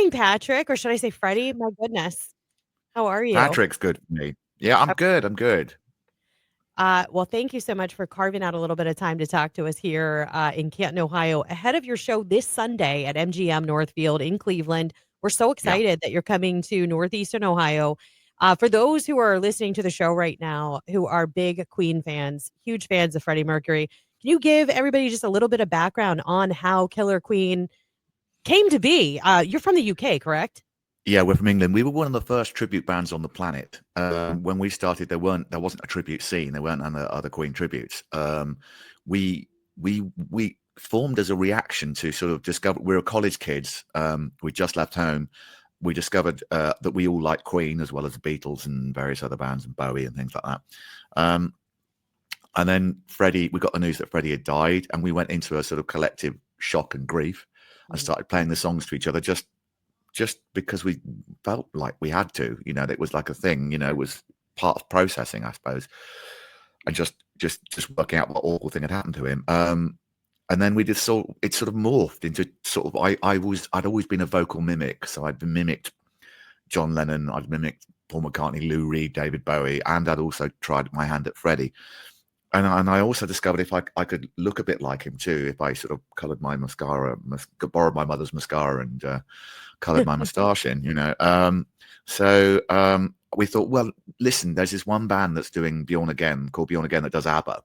morning, Patrick, or should I say Freddie? My goodness. How are you? Patrick's good for me. Yeah, I'm good. I'm good. Well, thank you so much for carving out a little bit of time to talk to us here in Canton, Ohio, ahead of your show this Sunday at MGM Northfield in Cleveland. We're so Yeah. excited that you're coming to Northeastern Ohio. For those who are listening to the show right now, who are big Queen fans, huge fans of Freddie Mercury, can you give everybody just a little bit of background on how Killer Queen came to be? You're from the UK, correct? Yeah, we're from England. We were one of the first tribute bands on the planet. When we started, there wasn't a tribute scene. There weren't other Queen tributes. We formed as a reaction to sort of discover. We were college kids. We just left home. We discovered that we all liked Queen as well as the Beatles and various other bands and Bowie and things like that. And then Freddie, we got the news that Freddie had died, and we went into a sort of collective shock and grief and started playing the songs to each other just because we felt like we had to, it was like a thing, it was part of processing, I suppose, and just working out what awful thing had happened to him. And then it sort of morphed into sort of, I'd always been a vocal mimic, so I'd been mimicked John Lennon, I'd mimicked Paul McCartney, Lou Reed, David Bowie, and I'd also tried my hand at Freddie. And I also discovered if I could look a bit like him too, if I sort of coloured my mascara, borrowed my mother's mascara and coloured my moustache in, So we thought, well, listen, there's this one band that's doing Bjorn Again, called Bjorn Again, that does ABBA.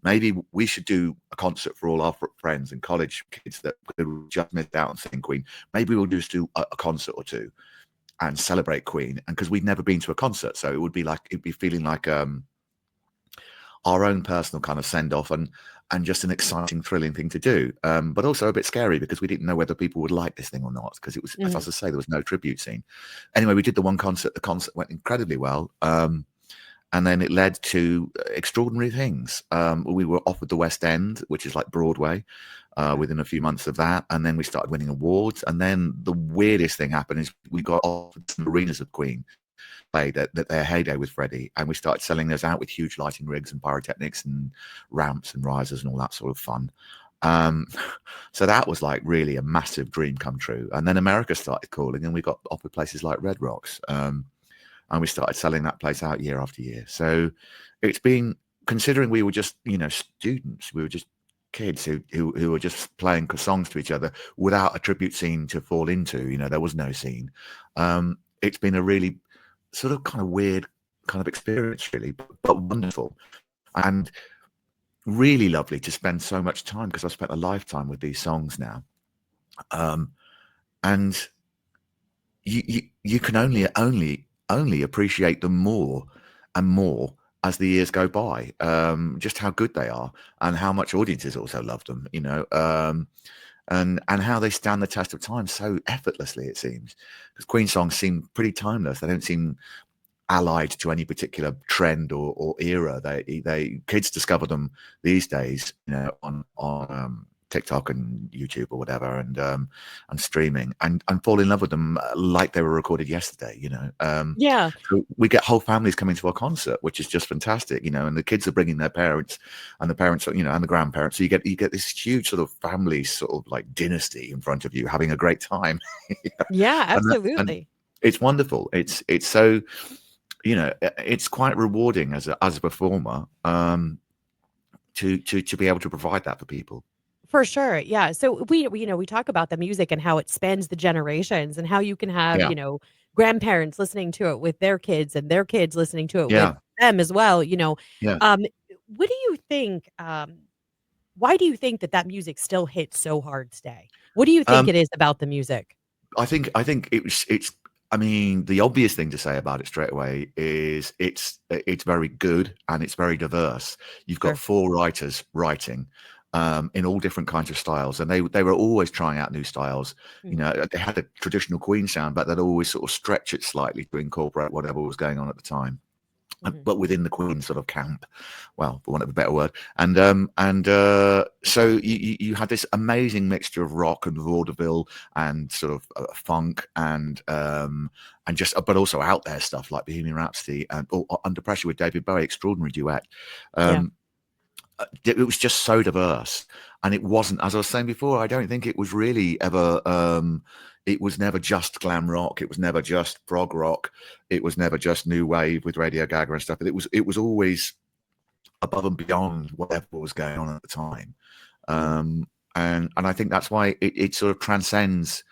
Maybe we should do a concert for all our friends and college kids that just missed out on seeing Queen. Maybe we'll just do a concert or two and celebrate Queen. And because we'd never been to a concert, so it'd be feeling like our own personal kind of send off and just an exciting, thrilling thing to do, but also a bit scary because we didn't know whether people would like this thing or not, because it was, as I say, there was no tribute scene. Anyway, we did the one concert. The concert went incredibly well, and then it led to extraordinary things. We were offered the West End, which is like Broadway, within a few months of that, and then we started winning awards. And then the weirdest thing happened is we got offered some arenas of Queen played at their heyday with Freddie, and we started selling those out with huge lighting rigs and pyrotechnics and ramps and risers and all that sort of fun. So that was like really a massive dream come true. And then America started calling, and we got offered places like Red Rocks, and we started selling that place out year after year. So it's been, considering we were just students, we were just kids who were just playing songs to each other without a tribute scene to fall into. There was no scene. It's been a really sort of kind of weird kind of experience, really, but wonderful and really lovely to spend so much time, because I've spent a lifetime with these songs now, and you can only appreciate them more and more as the years go by, just how good they are and how much audiences also love them, and how they stand the test of time so effortlessly, it seems, because Queen songs seem pretty timeless. They don't seem allied to any particular trend or era. They kids discover them these days, on TikTok and YouTube or whatever, and streaming, and fall in love with them like they were recorded yesterday. Yeah. So we get whole families coming to our concert, which is just fantastic. And the kids are bringing their parents, and the parents, and the grandparents. So you get this huge sort of family sort of like dynasty in front of you, having a great time. Yeah, and absolutely. it's wonderful. It's so, it's quite rewarding as a performer, to be able to provide that for people. For sure. Yeah. So we talk about the music and how it spans the generations, and how you can have, Yeah, grandparents listening to it with their kids, and their kids listening to it with yeah, them as well. yeah. Um, what do you think? Why do you think that music still hits so hard today? What do you think Um, it is about the music? I think it's. I mean, the obvious thing to say about it straight away is it's very good and it's very diverse. You've got Sure. 4 writers writing, in all different kinds of styles, and they were always trying out new styles. Mhm. They had a traditional Queen sound, but they'd always sort of stretch it slightly to incorporate whatever was going on at the time, Mhm. but within the Queen sort of camp, well, for want of a better word. And so you had this amazing mixture of rock and vaudeville and sort of funk and just, but also out there stuff like Bohemian Rhapsody and Under Pressure with David Bowie, extraordinary duet. Yeah. It was just so diverse, and it wasn't, as I was saying before, I don't think it was really ever it was never just glam rock. It was never just prog rock. It was never just new wave with Radio Gaga and stuff. But it was always above and beyond whatever was going on at the time. And I think that's why it sort of transcends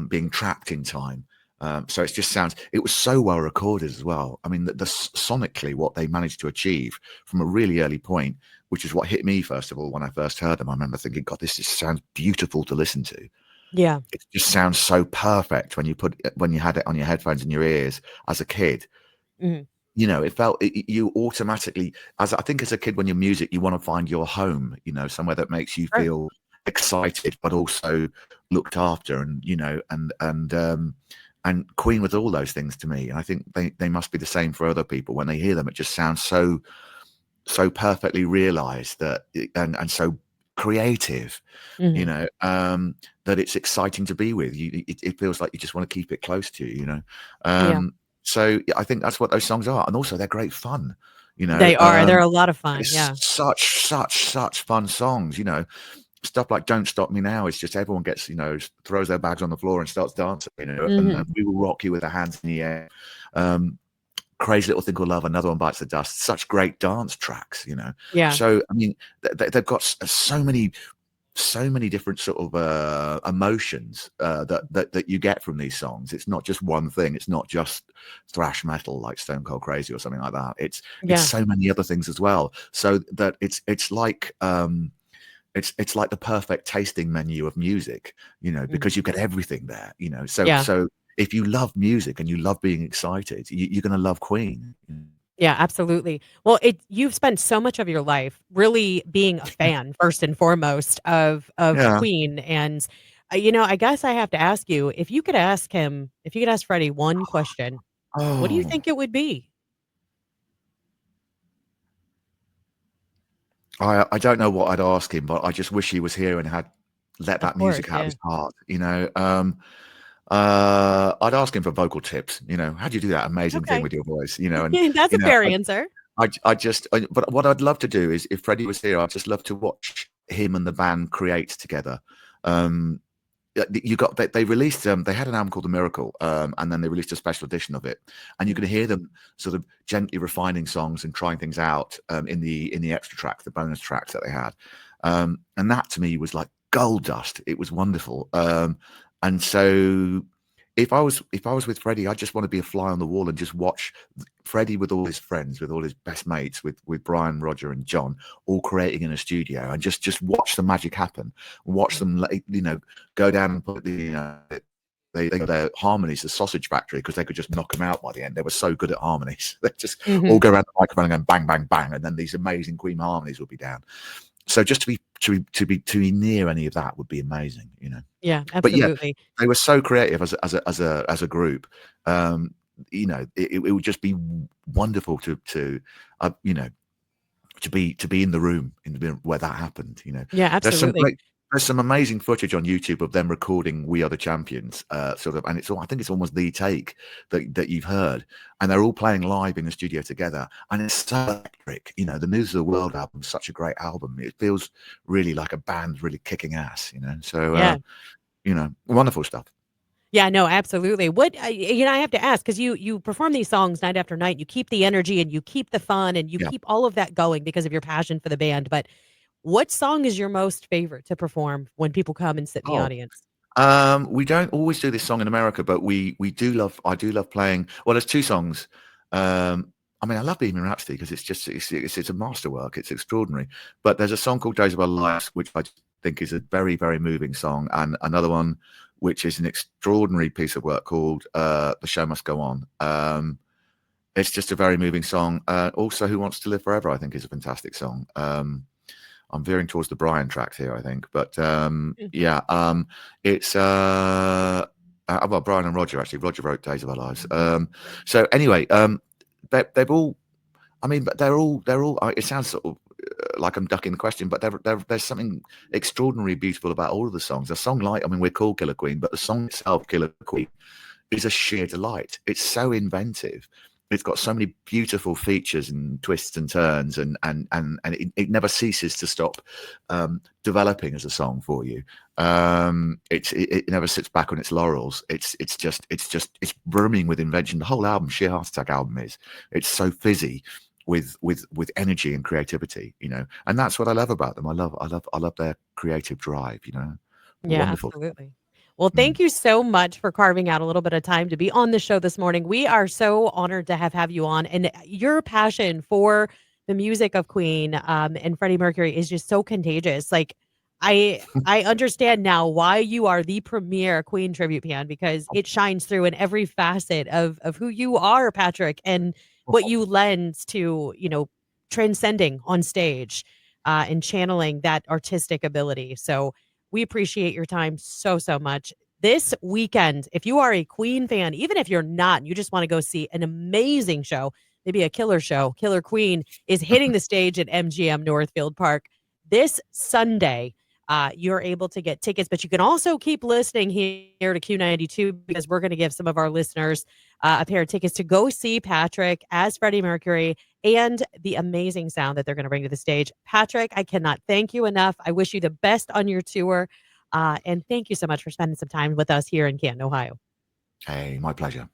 being trapped in time. So it just sounds, it was so well recorded as well. I mean, the sonically, what they managed to achieve from a really early point, which is what hit me first of all when I first heard them. I remember thinking, God, this just sounds beautiful to listen to. Yeah. It just sounds so perfect when you had it on your headphones in your ears as a kid. Mhm. You know, it felt you automatically, as I think as a kid, when you're music, you want to find your home, you know, somewhere that makes you Sure. feel excited, but also looked after, and you know, and Queen with all those things to me. And I think they must be the same for other people. When they hear them, it just sounds so perfectly realized that, and so creative, you Mhm. know, that it's exciting to be with you. It feels like you just want to keep it close to you, you know. Yeah. So I think that's what those songs are, and also they're great fun, you know. They are. They're a lot of fun. It's Yeah. such fun songs, you know. Stuff like "Don't Stop Me Now" is just everyone gets, you know, throws their bags on the floor and starts dancing, you know. And Mhm. "We Will Rock You" with their hands in the air. Crazy Little Thing Called Love, Another One Bites the Dust. Such great dance tracks, you know. Yeah. So I mean, they've got so many different sort of emotions that you get from these songs. It's not just one thing. It's not just thrash metal like Stone Cold Crazy or something like that. It's Yeah. so many other things as well. So that it's like it's like the perfect tasting menu of music, you know, Mhm. because you get everything there, you know. So Yeah. if you love music and you love being excited, you're going to love Queen. Yeah, absolutely. Well, you've spent so much of your life really being a fan first and foremost of Yeah. Queen, and you know, I guess I have to ask you, if you could ask Freddie one question, what do you Oh, think it would be? I don't know what I'd ask him, but I just wish he was here and had let Of that course, music out of yeah. his heart, you know. I'd ask him for vocal tips, you know. How do you do that amazing thing Okay. with your voice, you know? And That's you a know, fair answer. but what I'd love to do is, if Freddie was here, I'd just love to watch him and the band create together. Um, you got they released they had an album called The Miracle, and then they released a special edition of it, and you can Mhm. hear them sort of gently refining songs and trying things out in the extra tracks, the bonus tracks that they had, and that to me was like gold dust. It was wonderful. And so if I was with Freddie, I just want to be a fly on the wall and just watch Freddie with all his friends, with all his best mates, with Brian, Roger, and John, all creating in a studio, and just watch the magic happen. Watch them, you know, go down and put the, you know, they their harmonies, the sausage factory, because they could just knock them out by the end. They were so good at harmonies. They just all Mhm. go around the microphone and go bang, bang, bang, and then these amazing Queen harmonies would be down. So just to be near any of that would be amazing, you know. Yeah, But yeah, absolutely. they were so creative as a group. Um, you know, it would just be wonderful you know, to be in the room where that happened. You know, Yeah, there's some absolutely. great. There's some amazing footage on YouTube of them recording "We Are the Champions," sort of, and I think it's almost the take that you've heard, and they're all playing live in the studio together, and it's so electric. You know, the News of the World album is such a great album. It feels really like a band really kicking ass. You know, so Yeah. you know, wonderful stuff. Yeah, no, absolutely. You know, I have to ask because you perform these songs night after night. You keep the energy and you keep the fun and you Yeah. keep all of that going because of your passion for the band. But what song is your most favorite to perform when people come and sit in the Oh, audience? we don't always do this song in America, but we do love. I do love playing. Well, there's two songs. I mean, I love Bohemian Rhapsody because it's just it's a masterwork. It's extraordinary. But there's a song called "Days of Our Lives," which I think is a very moving song, and another one which is an extraordinary piece of work called "The Show Must Go On." It's just a very moving song. Also, "Who Wants to Live Forever," I think is a fantastic song. I'm veering towards the Brian tracks here, I think, but Mm. yeah, it's well, Brian and Roger actually. Roger wrote "Days of Our Lives." So anyway, they've all. I mean, but they're all. It sounds sort of like I'm ducking the question, but there's something extraordinarily beautiful about all of the songs. A song like, I mean, we're called Killer Queen, but the song itself, Killer Queen, is a sheer delight. It's so inventive. it's got so many beautiful features and twists and turns, and it never ceases to stop developing as a song for you. It never sits back on its laurels. It's brimming with invention. The whole album, Sheer Heart Attack album, it's so fizzy with energy and creativity, and that's what I love about them. I love their creative drive, Yeah, wonderful. absolutely. Well, Mm. thank you so much for carving out a little bit of time to be on the show this morning. We are so honored to have you on, and your passion for the music of Queen and Freddie Mercury is just so contagious. Like, I understand now why you are the premier Queen tribute fan, because it shines through in every facet of who you are, Patrick, and what you lend to transcending on stage and channeling that artistic ability. So we appreciate your time so much. This weekend, if you are a Queen fan, even if you're not, and you just want to go see an amazing show, maybe a killer show, Killer Queen is hitting the stage at MGM Northfield Park this Sunday. You're able to get tickets, but you can also keep listening here to Q92, because we're going to give some of our listeners a pair of tickets to go see Patrick as Freddie Mercury and the amazing sound that they're going to bring to the stage. Patrick, I cannot thank you enough. I wish you the best on your tour. And thank you so much for spending some time with us here in Canton, Ohio. Hey, my pleasure.